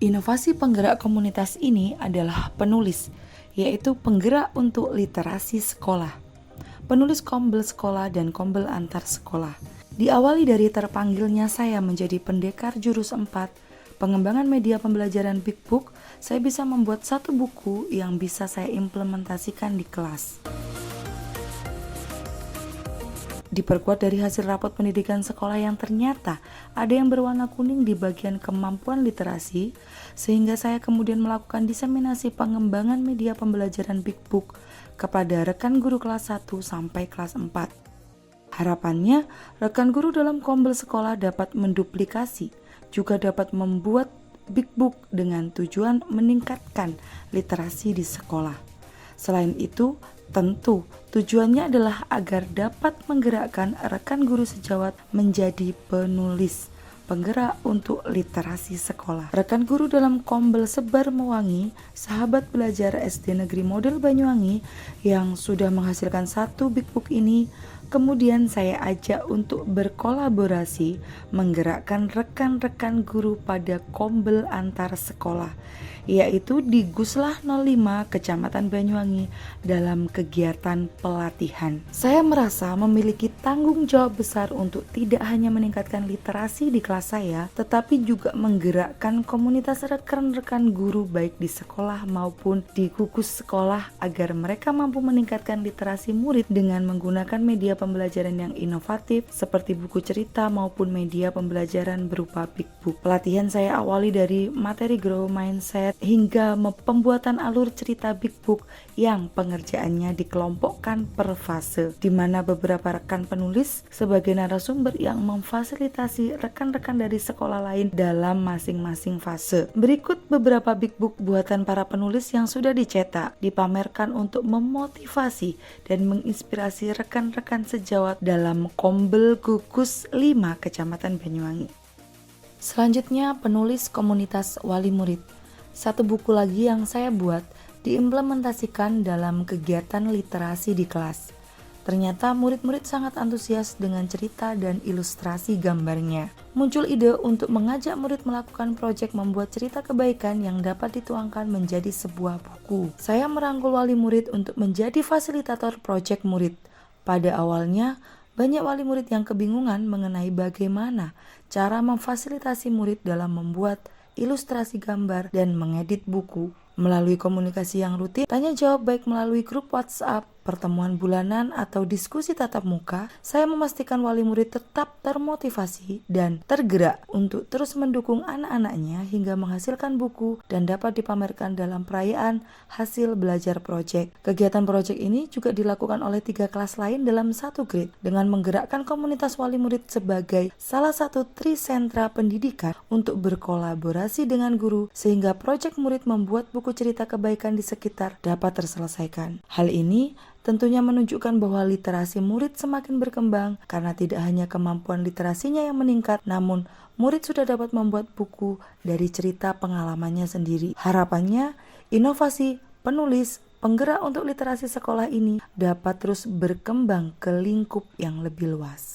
Inovasi penggerak komunitas ini adalah penulis, yaitu penggerak untuk literasi sekolah. Penulis kombel sekolah dan kombel antar sekolah. Diawali dari terpanggilnya saya menjadi pendekar jurus 4, pengembangan media pembelajaran Big Book, saya bisa membuat satu buku yang bisa saya implementasikan di kelas. Diperkuat dari hasil rapot pendidikan sekolah yang ternyata ada yang berwarna kuning di bagian kemampuan literasi, sehingga saya kemudian melakukan diseminasi pengembangan media pembelajaran Big Book kepada rekan guru kelas 1 sampai kelas 4. Harapannya, rekan guru dalam kombel sekolah dapat menduplikasi, juga dapat membuat Big Book dengan tujuan meningkatkan literasi di sekolah. Selain itu, tentu tujuannya adalah agar dapat menggerakkan rekan guru sejawat menjadi penulis, penggerak untuk literasi sekolah. Rekan guru dalam kombel Sebar Mewangi, sahabat belajar SD Negeri Model Banyuwangi yang sudah menghasilkan satu Big Book ini, kemudian saya ajak untuk berkolaborasi menggerakkan rekan-rekan guru pada kombel antar sekolah, yaitu di Guslah 05 Kecamatan Banyuwangi dalam kegiatan pelatihan. Saya merasa memiliki tanggung jawab besar untuk tidak hanya meningkatkan literasi di kelas saya, tetapi juga menggerakkan komunitas rekan-rekan guru baik di sekolah maupun di gugus sekolah agar mereka mampu meningkatkan literasi murid dengan menggunakan media pembelajaran yang inovatif seperti buku cerita maupun media pembelajaran berupa Big Book. Pelatihan saya awali dari materi grow mindset hingga pembuatan alur cerita Big Book yang pengerjaannya dikelompokkan per fase, di mana beberapa rekan penulis sebagai narasumber yang memfasilitasi rekan-rekan dari sekolah lain dalam masing-masing fase. Berikut beberapa Big Book buatan para penulis yang sudah dicetak, dipamerkan untuk memotivasi dan menginspirasi rekan-rekan sejawat dalam kombel gugus 5 Kecamatan Banyuwangi. Selanjutnya, penulis komunitas wali murid. Satu buku lagi yang saya buat diimplementasikan dalam kegiatan literasi di kelas. Ternyata murid-murid sangat antusias dengan cerita dan ilustrasi gambarnya. Muncul ide untuk mengajak murid melakukan proyek membuat cerita kebaikan yang dapat dituangkan menjadi sebuah buku. Saya merangkul wali murid untuk menjadi fasilitator proyek murid. Pada awalnya, banyak wali murid yang kebingungan mengenai bagaimana cara memfasilitasi murid dalam membuat ilustrasi gambar dan mengedit buku. Melalui komunikasi yang rutin, tanya jawab baik melalui grup WhatsApp, pertemuan bulanan, atau diskusi tatap muka, saya memastikan wali murid tetap termotivasi dan tergerak untuk terus mendukung anak-anaknya hingga menghasilkan buku dan dapat dipamerkan dalam perayaan hasil belajar proyek. Kegiatan proyek ini juga dilakukan oleh 3 kelas lain dalam satu grade dengan menggerakkan komunitas wali murid sebagai salah satu trisentra pendidikan untuk berkolaborasi dengan guru sehingga proyek murid membuat buku cerita kebaikan di sekitar dapat terselesaikan. Hal ini tentunya menunjukkan bahwa literasi murid semakin berkembang karena tidak hanya kemampuan literasinya yang meningkat, namun murid sudah dapat membuat buku dari cerita pengalamannya sendiri. Harapannya, inovasi penulis penggerak untuk literasi sekolah ini dapat terus berkembang ke lingkup yang lebih luas.